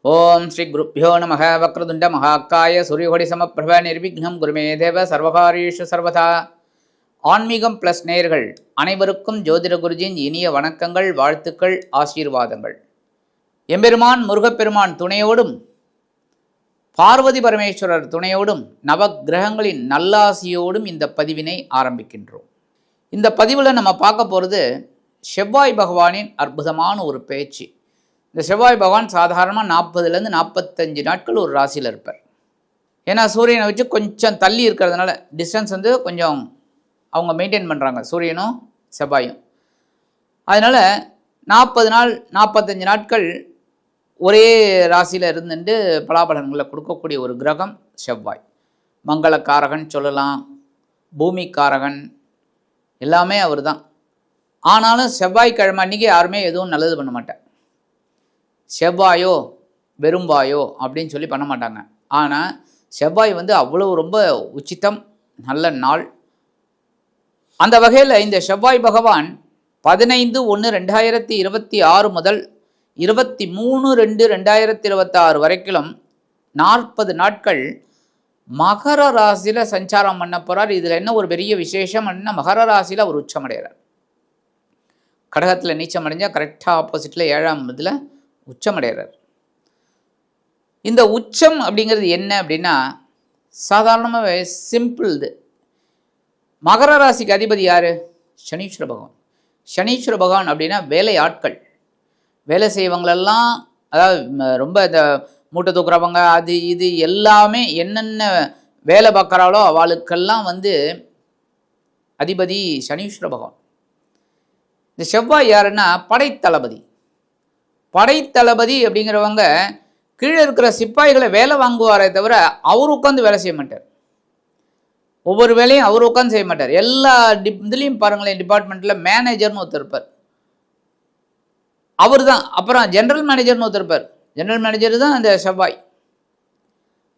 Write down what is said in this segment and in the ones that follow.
ஓம் ஸ்ரீ குருப்பியோ நம வக்ரதுண்ட மகாக்காய சூரியகோடி சமப்பிரப நிர்விக்னம் குருமே தேவ சர்வகாரீஷு சர்வதா. ஆன்மீகம் ப்ளஸ் நேயர்கள் அனைவருக்கும் ஜோதிட குருஜியின் இனிய வணக்கங்கள், வாழ்த்துக்கள், ஆசீர்வாதங்கள். எம்பெருமான் முருகப்பெருமான் துணையோடும் பார்வதி பரமேஸ்வரர் துணையோடும் நவக்கிரகங்களின் நல்லாசியோடும் இந்த பதிவினை ஆரம்பிக்கின்றோம். இந்த பதிவில் நம்ம பார்க்க போகிறது செவ்வாய் பகவானின் அற்புதமான ஒரு பேச்சு. இந்த செவ்வாய் பகவான் சாதாரணமாக 40லேருந்து 45 நாட்கள் ஒரு ராசியில் இருப்பார். ஏன்னா சூரியனை வச்சு கொஞ்சம் தள்ளி இருக்கிறதுனால டிஸ்டன்ஸ் கொஞ்சம் அவங்க மெயின்டைன் பண்ணுறாங்க, சூரியனும் செவ்வாயும். அதனால் 40 நாள் 45 நாட்கள் ஒரே ராசியில் இருந்துட்டு பலாபலன்களை கொடுக்கக்கூடிய ஒரு கிரகம் செவ்வாய். மங்களக்காரகன் சொல்லலாம், பூமிக்காரகன், எல்லாமே அவர் தான். ஆனாலும் செவ்வாய்க்கிழமை அன்றைக்கி யாருமே எதுவும் நல்லது பண்ண மாட்டார். செவ்வாயோ வெறும்பாயோ அப்படின்னு சொல்லி பண்ண மாட்டாங்க. ஆனால் செவ்வாய் அவ்வளோ ரொம்ப உச்சிதம், நல்ல நாள். அந்த வகையில் இந்த செவ்வாய் பகவான் 15/1/2026 முதல் 23/2/2026 வரைக்கும் 40 நாட்கள் மகர ராசியில் சஞ்சாரம் பண்ண போகிறார். இதில் என்ன ஒரு பெரிய விசேஷம் அப்படின்னா, மகர ராசியில் அவர் உச்சமடைகிறார். கடகத்தில் நீச்சம் அடைஞ்சால் கரெக்டாக ஆப்போசிட்டில் 7ஆம் இதில் உச்சமடைகிறார். இந்த உச்சம் அப்படிங்கிறது என்ன அப்படின்னா, சாதாரணமாகவே சிம்பிள். இது மகர ராசிக்கு அதிபதி யார்? சனீஸ்வர பகவான். சனீஸ்வர பகவான் அப்படின்னா வேலை ஆட்கள், வேலை செய்வங்களெல்லாம், அதாவது ரொம்ப இந்த மூட்டை தூக்குறவங்க, அது இது எல்லாமே என்னென்ன வேலை பார்க்குறாளோ அவளுக்கெல்லாம் அதிபதி சனீஸ்வர பகவான். இந்த செவ்வாய் யாருன்னா படைத்தளபதி. படைத்தளபதி அப்படிங்கிறவங்க கீழே இருக்கிற சிப்பாய்களை வேலை வாங்குவாரே தவிர அவர் உட்காந்து வேலை செய்ய மாட்டார். ஒவ்வொரு வேலையும் அவர் உட்காந்து செய்ய மாட்டார். எல்லா இதுலேயும் பாருங்களேன், டிபார்ட்மெண்ட்டில் மேனேஜர்னு ஒருத்தர் இருப்பார், அவர் தான். அப்புறம் ஜென்ரல் மேனேஜர்னு ஒருத்தர் இருப்பார், ஜென்ரல் மேனேஜர் தான் அந்த செவ்வாய்.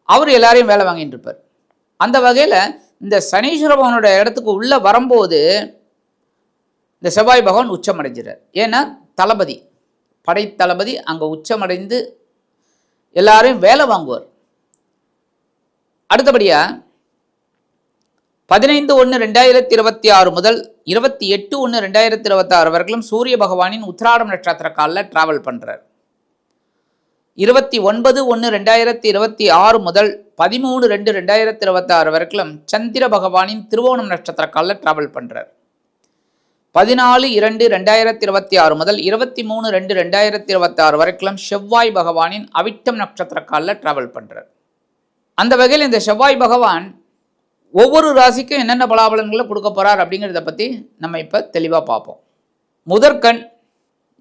அவர் எல்லாரையும் வேலை வாங்கிட்டு இருப்பார். அந்த வகையில் இந்த சனீஸ்வர பகவானோட இடத்துக்கு உள்ளே வரும்போது இந்த செவ்வாய் பகவான் உச்சமடைஞ்சிறார். ஏன்னா தளபதி, படைத்தளபதி அங்கே உச்சமடைந்து எல்லாரையும் வேலை வாங்குவார். அடுத்தபடியாக 15/1/2026 முதல் 28/1/2026 வரைக்கும் சூரிய பகவானின் உத்திராடம் நட்சத்திர காலில் டிராவல் பண்ணுறார். 29/1/2026 முதல் 13/2/2026 வரைக்கும் சந்திர பகவானின் திருவோணம் நட்சத்திர காலில் டிராவல் பண்ணுறார். 14/2/2026 முதல் 23/2/2026 வரைக்கும் செவ்வாய் பகவானின் அவிட்டம் நட்சத்திர காலில் டிராவல் பண்ணுறார். அந்த வகையில் இந்த செவ்வாய் பகவான் ஒவ்வொரு ராசிக்கும் என்னென்ன பலாபலன்களை கொடுக்க போகிறார் அப்படிங்கிறத பற்றி நம்ம இப்போ தெளிவாக பார்ப்போம். முதற்கண்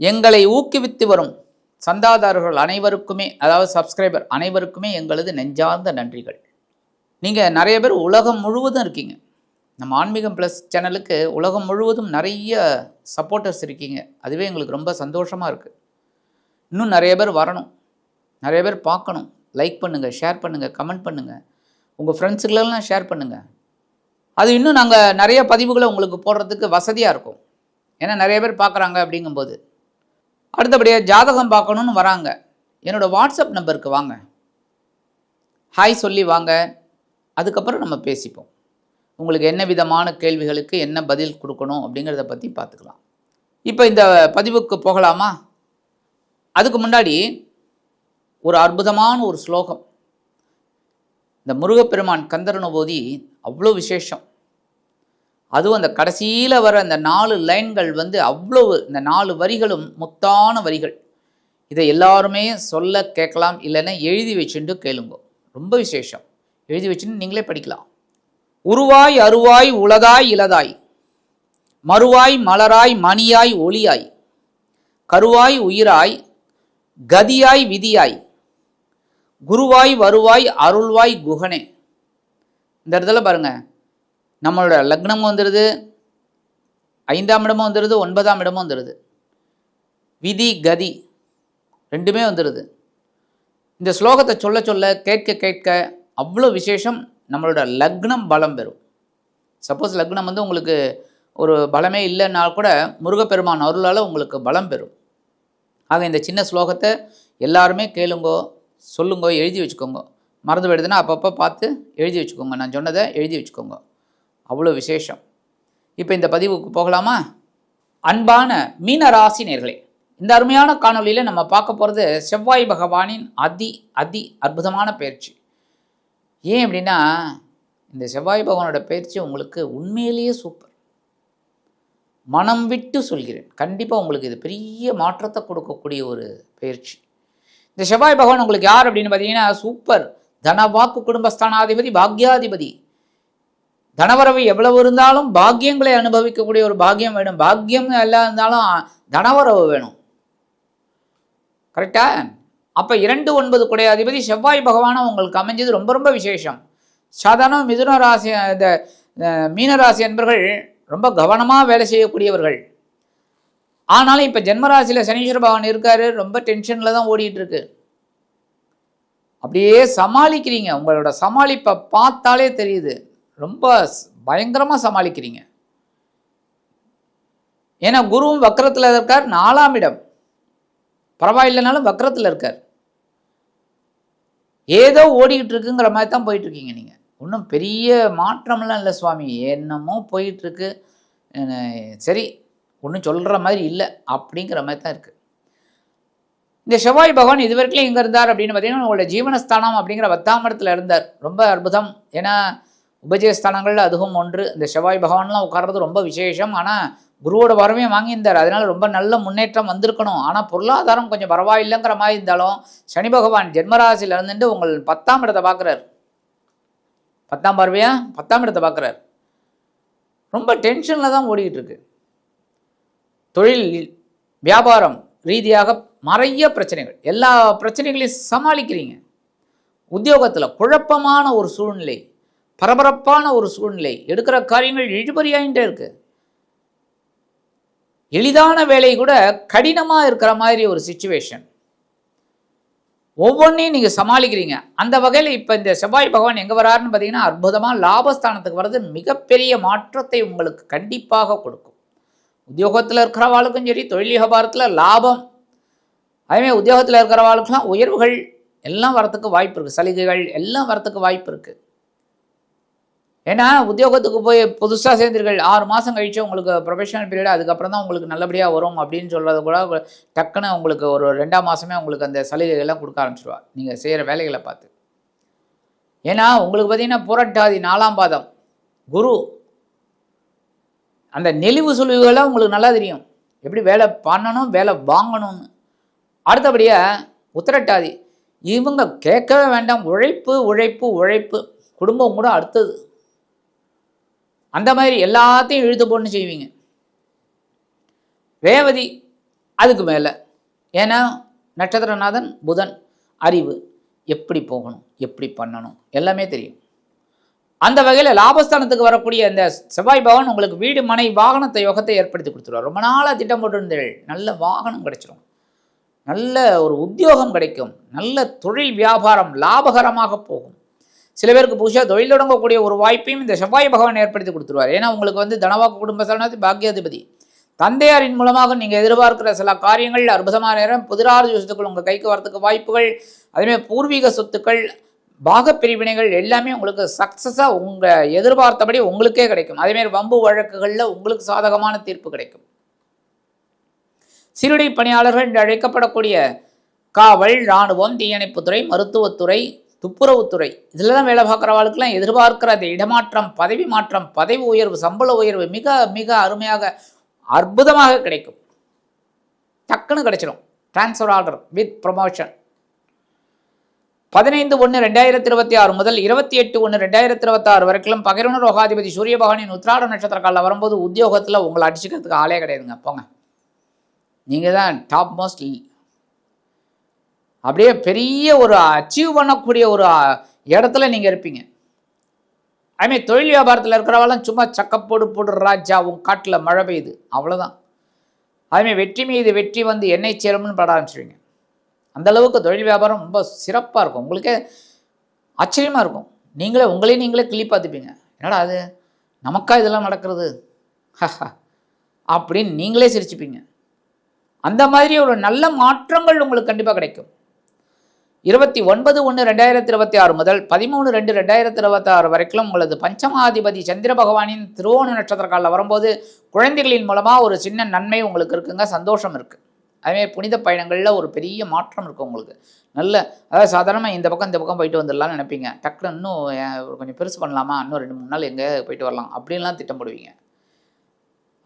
எங்களை ஊக்குவித்து வரும் சந்தாதாரர்கள் அனைவருக்குமே, அதாவது சப்ஸ்கிரைபர் அனைவருக்குமே எங்களது நெஞ்சார்ந்த நன்றிகள். நீங்கள் நிறைய பேர் உலகம் முழுவதும் இருக்கீங்க. நம்ம ஆன்மீகம் ப்ளஸ் சேனலுக்கு உலகம் முழுவதும் நிறைய சப்போர்ட்டர்ஸ் இருக்கீங்க. அதுவே எங்களுக்கு ரொம்ப சந்தோஷமாக இருக்குது. இன்னும் நிறைய பேர் வரணும், நிறைய பேர் பார்க்கணும். லைக் பண்ணுங்கள், ஷேர் பண்ணுங்கள், கமெண்ட் பண்ணுங்கள், உங்கள் ஃப்ரெண்ட்ஸுகளெல்லாம் ஷேர் பண்ணுங்கள். அது இன்னும் நாங்கள் நிறைய பதிவுகளை உங்களுக்கு போடுறதுக்கு வசதியாக இருக்கும். ஏன்னா நிறைய பேர் பார்க்குறாங்க அப்படிங்கும்போது. அடுத்தபடியாக ஜாதகம் பார்க்கணுன்னு வராங்க, என்னோடய வாட்ஸ்அப் நம்பருக்கு வாங்க, ஹாய் சொல்லி வாங்க. அதுக்கப்புறம் நம்ம பேசிப்போம். உங்களுக்கு என்ன விதமான கேள்விகளுக்கு என்ன பதில் கொடுக்கணும் அப்படிங்கிறத பற்றி பார்த்துக்கலாம். இப்போ இந்த பதிவுக்கு போகலாமா? அதுக்கு முன்னாடி ஒரு அற்புதமான ஒரு ஸ்லோகம். இந்த முருகப்பெருமான் கந்தரனுபூதி அவ்வளோ விசேஷம். அதுவும் அந்த கடைசியில் வர அந்த 4 லைன்கள் அவ்வளோ, இந்த 4 வரிகளும் முத்தான வரிகள். இதை எல்லாருமே சொல்ல கேட்கலாம், இல்லைன்னா எழுதி வச்சுட்டு கேளுங்க. ரொம்ப விசேஷம். எழுதி வச்சுட்டு நீங்களே படிக்கலாம். உருவாய் அருவாய் உளதாய் இலதாய், மறுவாய் மலராய் மணியாய் ஒளியாய், கருவாய் உயிராய் கதியாய் விதியாய், குருவாய் வருவாய் அருள்வாய் குகனே. இந்த இடத்துல பாருங்க, நம்மளோட லக்னமும் வந்துடுது, 5ஆம் இடமும் வந்துடுது, 9ஆம் இடமும் வந்துடுது, விதி கதி ரெண்டுமே வந்துடுது. இந்த ஸ்லோகத்தை சொல்ல சொல்ல கேட்க கேட்க அவ்வளோ விசேஷம். நம்மளோட லக்னம் பலம் பெறும். சப்போஸ் லக்னம் உங்களுக்கு ஒரு பலமே இல்லைன்னா கூட முருகப்பெருமான் அருளால் உங்களுக்கு பலம் பெறும். ஆக இந்த சின்ன ஸ்லோகத்தை எல்லாருமே கேளுங்கோ, சொல்லுங்கோ, எழுதி வச்சுக்கோங்க. மறந்து போயிடுதுன்னா அப்பப்போ பார்த்து எழுதி வச்சுக்கோங்க. நான் சொன்னதை எழுதி வச்சுக்கோங்க. அவ்வளோ விசேஷம். இப்போ இந்த பதிவுக்கு போகலாமா? அன்பான மீன ராசி நேயர்களே, இந்த அருமையான காணொலியில் நம்ம பார்க்க போகிறது செவ்வாய் பகவானின் அதி அற்புதமான பயிற்சி. ஏன் அப்படின்னா, இந்த செவ்வாய் பகவானோட பயிற்சி உங்களுக்கு உண்மையிலேயே சூப்பர். மனம் விட்டு சொல்கிறேன், கண்டிப்பாக உங்களுக்கு இது பெரிய மாற்றத்தை கொடுக்கக்கூடிய ஒரு பயிற்சி. இந்த செவ்வாய் பகவான் உங்களுக்கு யார் அப்படின்னு பார்த்தீங்கன்னா, சூப்பர் தனவாக்கு குடும்பஸ்தானாதிபதி, பாக்யாதிபதி. தனவரவு எவ்வளவு இருந்தாலும் பாக்கியங்களை அனுபவிக்கக்கூடிய ஒரு பாக்கியம் வேணும். பாக்கியம் எல்லாம் இருந்தாலும் தனவரவு வேணும். கரெக்டா? அப்போ 2-9 குடைய அதிபதி செவ்வாய் பகவானும் உங்களுக்கு அமைஞ்சது ரொம்ப ரொம்ப விசேஷம். சாதாரண மிதுன ராசி, இந்த மீனராசி என்பர்கள் ரொம்ப கவனமாக வேலை செய்யக்கூடியவர்கள். ஆனாலும் இப்போ ஜென்மராசியில் சனீஸ்வர பகவான் இருக்காரு, ரொம்ப டென்ஷனில் தான் ஓடிட்டு இருக்கு. அப்படியே சமாளிக்கிறீங்க. உங்களோட சமாளிப்பை பார்த்தாலே தெரியுது, ரொம்ப பயங்கரமாக சமாளிக்கிறீங்க. ஏன்னா குருவும் வக்கரத்தில் இருக்கார், 4ஆம் இடம். பரவாயில்லைனாலும் வக்கரத்தில் இருக்கார். ஏதோ ஓடிக்கிட்டு இருக்குங்கிற மாதிரி தான் போயிட்டு இருக்கீங்க. நீங்கள் ஒன்றும் பெரிய மாற்றம்லாம் இல்லை சுவாமி, என்னமோ போயிட்டுருக்கு, சரி ஒன்றும் சொல்கிற மாதிரி இல்லை அப்படிங்கிற மாதிரி தான் இருக்குது. இந்த செவ்வாய் பகவான் இது வரைக்கும் எங்கே இருந்தார் அப்படின்னு பார்த்தீங்கன்னா, உங்களோட ஜீவனஸ்தானம் அப்படிங்கிற 10ஆம் இடத்துல இருந்தார். ரொம்ப அற்புதம். ஏன்னா உபஜயஸ்தானங்களில் அதுவும் ஒன்று. இந்த செவ்வாய் பகவான்லாம் உட்கார்றது ரொம்ப விசேஷம். ஆனால் குருவோட வரவே வாங்கியிருந்தார், அதனால் ரொம்ப நல்ல முன்னேற்றம் வந்திருக்கணும். ஆனால் பொருளாதாரம் கொஞ்சம் பரவாயில்லைங்கிற மாதிரி இருந்தாலும் சனி பகவான் ஜென்மராசியில் இருந்துட்டு உங்கள் 10ஆம் இடத்தை பார்க்குறார். 10ஆம் பார்வையா 10ஆம் இடத்தை பார்க்குறார். ரொம்ப டென்ஷனில் தான் ஓடிக்கிட்டு இருக்கு. தொழில் வியாபாரம் ரீதியாக நிறைய பிரச்சனைகள், எல்லா பிரச்சனைகளையும் சமாளிக்கிறீங்க. உத்தியோகத்தில் குழப்பமான ஒரு சூழ்நிலை, பரபரப்பான ஒரு சூழ்நிலை, எடுக்கிற காரியங்கள் இழுபறியாயிட்டே இருக்கு. எளிதான வேலை கூட கடினமாக இருக்கிற மாதிரி ஒரு சிச்சுவேஷன். ஒவ்வொன்றையும் நீங்கள் சமாளிக்கிறீங்க. அந்த வகையில் இப்போ இந்த செவ்வாய் பகவான் எங்கே வராருன்னு பார்த்தீங்கன்னா, அற்புதமாக லாபஸ்தானத்துக்கு வர்றது மிகப்பெரிய மாற்றத்தை உங்களுக்கு கண்டிப்பாக கொடுக்கும். உத்தியோகத்தில் இருக்கிறவாளுக்கும் சரி, தொழில் வியாபாரத்தில் லாபம், அதேமாதிரி உத்தியோகத்தில் இருக்கிறவாளுக்கெல்லாம் உயர்வுகள் எல்லாம் வரத்துக்கு வாய்ப்பு இருக்குது. சலுகைகள் எல்லாம் வரத்துக்கு வாய்ப்பு இருக்குது. ஏன்னா உத்தியோகத்துக்கு போய் புதுசாக சேர்ந்தீர்கள், 6 மாதம் கழிச்சு உங்களுக்கு ப்ரொஃபஷனல் பீரியட், அதுக்கப்புறம் தான் உங்களுக்கு நல்லபடியாக வரும் அப்படின்னு சொல்கிறது கூட டக்குன்னு உங்களுக்கு ஒரு 2ஆம் மாதமே உங்களுக்கு அந்த சலுகைகள்லாம் கொடுக்க ஆரம்பிச்சிடுவா நீங்கள் செய்கிற வேலைகளை பார்த்து. ஏன்னா உங்களுக்கு பார்த்தீங்கன்னா புரட்டாதி 4ஆம் பாதம் குரு, அந்த நெளிவு சுழிவுகள்லாம் உங்களுக்கு நல்லா தெரியும், எப்படி வேலை பண்ணணும், வேலை வாங்கணும்னு. அடுத்தபடியாக உத்திரட்டாதி, இவங்க கேட்கவே வேண்டாம், உழைப்பு உழைப்பு உழைப்பு, குடும்பம் கூட அடுத்தது. அந்த மாதிரி எல்லாத்தையும் இழுத்து போட்டு செய்வீங்க. ரேவதி அதுக்கு மேலே, ஏன்னா நட்சத்திரநாதன் புதன், அறிவு, எப்படி போகணும் எப்படி பண்ணணும் எல்லாமே தெரியும். அந்த வகையில் லாபஸ்தானத்துக்கு வரக்கூடிய இந்த செவ்வாய் பகவான் உங்களுக்கு வீடு மனை வாகனத்தை யோகத்தை ஏற்படுத்தி கொடுத்துருவார். ரொம்ப நாளாக திட்டம் போட்டிருந்தீர்கள், நல்ல வாகனம் கிடைச்சிடும், நல்ல ஒரு உத்தியோகம் கிடைக்கும், நல்ல தொழில் வியாபாரம் லாபகரமாக போகும். சில பேருக்கு புதுசாக தொழில் தொடங்கக்கூடிய ஒரு வாய்ப்பையும் இந்த செவ்வாய் பகவான் ஏற்படுத்தி கொடுத்துருவார். ஏன்னா உங்களுக்கு தனவாக்கு குடும்பஸ்தானாதிபதி பாக்யாதிபதி. தந்தையாரின் மூலமாக நீங்கள் எதிர்பார்க்கிற சில காரியங்கள் அற்புதமான நேரம், புதிரார்ஜ சொத்துக்கள் உங்கள் கைக்கு வரத்துக்கு வாய்ப்புகள், அதேமாதிரி பூர்வீக சொத்துக்கள், பாகப்பிரிவினைகள் எல்லாமே உங்களுக்கு சக்ஸஸாக உங்கள் எதிர்பார்த்தபடி உங்களுக்கே கிடைக்கும். அதேமாதிரி வம்பு வழக்குகளில் உங்களுக்கு சாதகமான தீர்ப்பு கிடைக்கும். சீருடை பணியாளர்கள் என்று அழைக்கப்படக்கூடிய காவல், இராணுவம், தீயணைப்புத்துறை, மருத்துவத்துறை, துப்புரவுத்துறை, இதில் தான் வேலை பார்க்குறவாளுக்கெல்லாம் எதிர்பார்க்கிற அந்த இடமாற்றம், பதவி மாற்றம், பதவி உயர்வு, சம்பள உயர்வு மிக மிக அருமையாக அற்புதமாக கிடைக்கும். டக்குன்னு கிடைச்சிடும். Transfer order with promotion. 15/1/2026 முதல் 28/1/2026 வரைக்கும் பகிர்வு ரோகாதிபதி சூரிய பகவானின் உத்திராட நட்சத்திர காலில் வரும்போது உத்தியோகத்தில் உங்களை அடிச்சுக்கிறதுக்கு ஆளே கிடையாதுங்க. போங்க, நீங்கள் தான் டாப் மோஸ்ட், அப்படியே பெரிய ஒரு அச்சீவ் பண்ணக்கூடிய ஒரு இடத்துல நீங்கள் இருப்பீங்க. அதுமாதிரி தொழில் வியாபாரத்தில் இருக்கிறவெல்லாம் சும்மா சக்கப்போடு போடு ராஜா உன் காட்டில் மழை பெய்யுது அவ்வளோதான். அதுமாதிரி வெற்றி மீது வெற்றி வந்து என்னை சேரும்னு பட ஆரம்பிச்சிருவீங்க. அந்தளவுக்கு தொழில் வியாபாரம் ரொம்ப சிறப்பாக இருக்கும். உங்களுக்கே ஆச்சரியமாக இருக்கும். உங்களையும் நீங்களே கிளி பார்த்துப்பீங்க. என்னடா அது நமக்கா இதெல்லாம் நடக்கிறது அப்படின்னு நீங்களே சிரிச்சுப்பீங்க. அந்த மாதிரி ஒரு நல்ல மாற்றங்கள் உங்களுக்கு கண்டிப்பாக கிடைக்கும். 29/1/2026 முதல் 13/2/2026 வரைக்கும் உங்களது பஞ்சமாதிபதி சந்திர பகவானின் திருவோண நட்சத்திர காலில் வரும்போது குழந்தைகளின் மூலமாக ஒரு சின்ன நன்மை உங்களுக்கு இருக்குங்க, சந்தோஷம் இருக்குது. அதுமாதிரி புனித பயணங்களில் ஒரு பெரிய மாற்றம் இருக்குது உங்களுக்கு. நல்ல அதாவது சாதாரணமாக இந்த பக்கம் போயிட்டு வந்துடலாம்னு நினைப்பீங்க. டக்குன்னு இன்னும் கொஞ்சம் பெருசு பண்ணலாமா, இன்னும் 2-3 நாள் எங்கே போயிட்டு வரலாம் அப்படின்லாம் திட்டம் போடுவீங்க.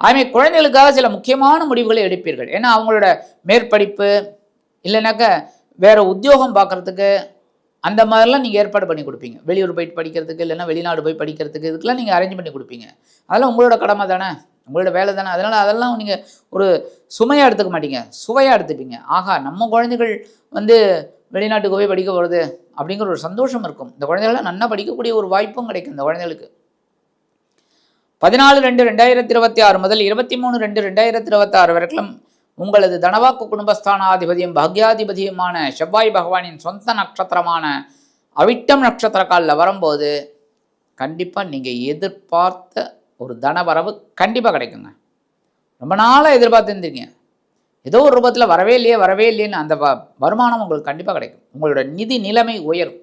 அதுமாதிரி குழந்தைகளுக்காக சில முக்கியமான முடிவுகளை எடுப்பீர்கள். ஏன்னா அவங்களோட மேற்படிப்பு இல்லைனாக்க வேறு உத்தியோகம் பார்க்குறதுக்கு அந்த மாதிரிலாம் நீங்கள் ஏற்பாடு பண்ணி கொடுப்பீங்க. வெளியூர் போயிட்டு படிக்கிறதுக்கு இல்லைன்னா வெளிநாடு போய் படிக்கிறதுக்கு இதுக்கெல்லாம் நீங்கள் அரேஞ்ச் பண்ணி கொடுப்பீங்க. அதெல்லாம் உங்களோட கடமை தானே, உங்களோட வேலை தானே. அதெல்லாம் நீங்கள் ஒரு சுமையாக எடுத்துக்க மாட்டீங்க, சுவையாக எடுத்துப்பீங்க. ஆகா, நம்ம குழந்தைகள் வெளிநாட்டுக்கு போய் படிக்க போகிறது அப்படிங்கிற ஒரு சந்தோஷம் இருக்கும். இந்த குழந்தைகள்லாம் நல்லா படிக்கக்கூடிய ஒரு வாய்ப்பும் கிடைக்கும் இந்த குழந்தைகளுக்கு. 14/2/2026 முதல் 23/2/2026 வரைக்கும் உங்களது தனவாக்கு குடும்பஸ்தானாதிபதியும் பாக்யாதிபதியுமான செவ்வாய் பகவானின் சொந்த நட்சத்திரமான அவிட்டம் நட்சத்திர காலில் வரும்போது கண்டிப்பாக நீங்கள் எதிர்பார்த்த ஒரு தனவரவு கண்டிப்பாக கிடைக்குங்க. ரொம்ப நாளாக எதிர்பார்த்துருந்தீங்க, ஏதோ ஒரு ரூபத்தில் வரவே இல்லையேன்னு அந்த வருமானம் உங்களுக்கு கண்டிப்பாக கிடைக்கும். உங்களோட நிதி நிலைமை உயரும்.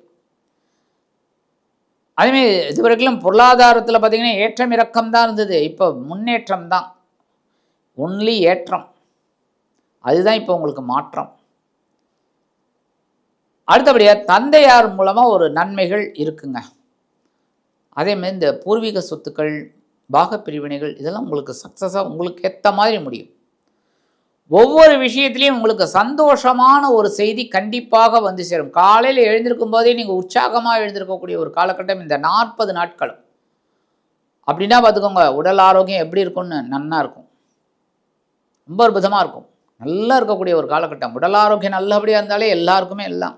அதேமாதிரி இதுவரைக்கும் பொருளாதாரத்தில் பார்த்தீங்கன்னா ஏற்றம் இறக்கம் தான் இருந்தது. இப்போ முன்னேற்றம் தான், ஒன்லி ஏற்றம். அதுதான் இப்போ உங்களுக்கு மாற்றம். அடுத்தபடியாக தந்தையார் மூலமாக ஒரு நன்மைகள் இருக்குங்க. அதேமாதிரி இந்த பூர்வீக சொத்துக்கள், பாகப்பிரிவினைகள் இதெல்லாம் உங்களுக்கு சக்ஸஸாக உங்களுக்கு ஏற்ற மாதிரி முடியும். ஒவ்வொரு விஷயத்துலையும் உங்களுக்கு சந்தோஷமான ஒரு செய்தி கண்டிப்பாக வந்து சேரும். காலையில் எழுந்திருக்கும் போதே நீங்கள் உற்சாகமாக எழுந்திருக்கக்கூடிய ஒரு காலகட்டம் இந்த 40 நாட்களும். அப்படின்னா பார்த்துக்கோங்க, உடல் ஆரோக்கியம் எப்படி இருக்கும்னு நன்னா இருக்கும், ரொம்ப அற்புதமாக இருக்கும், நல்லா இருக்கக்கூடிய ஒரு காலகட்டம். உடல் ஆரோக்கியம் நல்லபடியாக இருந்தாலே எல்லாருக்குமே எல்லாம்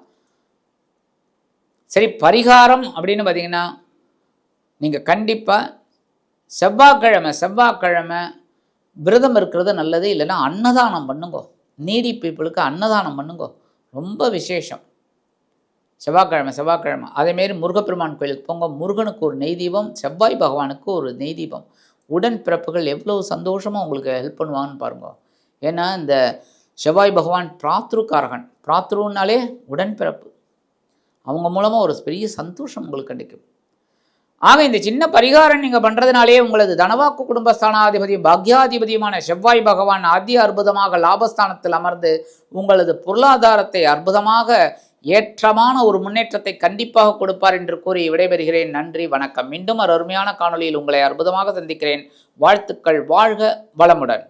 சரி. பரிகாரம் அப்படின்னு பார்த்தீங்கன்னா நீங்கள் கண்டிப்பாக செவ்வாய்க்கிழமை விரதம் இருக்கிறது நல்லது. இல்லைன்னா அன்னதானம் பண்ணுங்கோ, நீடி பீப்புளுக்கு அன்னதானம் பண்ணுங்கோ, ரொம்ப விசேஷம். செவ்வாய்க்கிழமை அதேமாரி முருகப்பெருமான் கோயிலுக்கு போங்க, முருகனுக்கு ஒரு நெய் தீபம், செவ்வாய் பகவானுக்கு ஒரு நெய் தீபம். உடன் பிறப்புகள் எவ்வளோ சந்தோஷமாக உங்களுக்கு ஹெல்ப் பண்ணுவாங்கன்னு பாருங்க. ஏன்னா இந்த செவ்வாய் பகவான் பிராத்ருக்காரகன், பிராத்ருனாலே உடன்பிறப்பு, அவங்க மூலமாக ஒரு பெரிய சந்தோஷம் உங்களுக்கு கிடைக்கும். ஆக இந்த சின்ன பரிகாரம் நீங்கள் பண்ணுறதுனாலே உங்களது தனவாக்கு குடும்பஸ்தானாதிபதியும் பாக்யாதிபதியுமான செவ்வாய் பகவான் அதி அற்புதமாக லாபஸ்தானத்தில் அமர்ந்து உங்களது பொருளாதாரத்தை அற்புதமாக ஏற்றமான ஒரு முன்னேற்றத்தை கண்டிப்பாக கொடுப்பார் என்று கூறி விடைபெறுகிறேன். நன்றி, வணக்கம். மீண்டும் ஒரு அருமையான காணொலியில் உங்களை அற்புதமாக சந்திக்கிறேன். வாழ்த்துக்கள். வாழ்க வளமுடன்.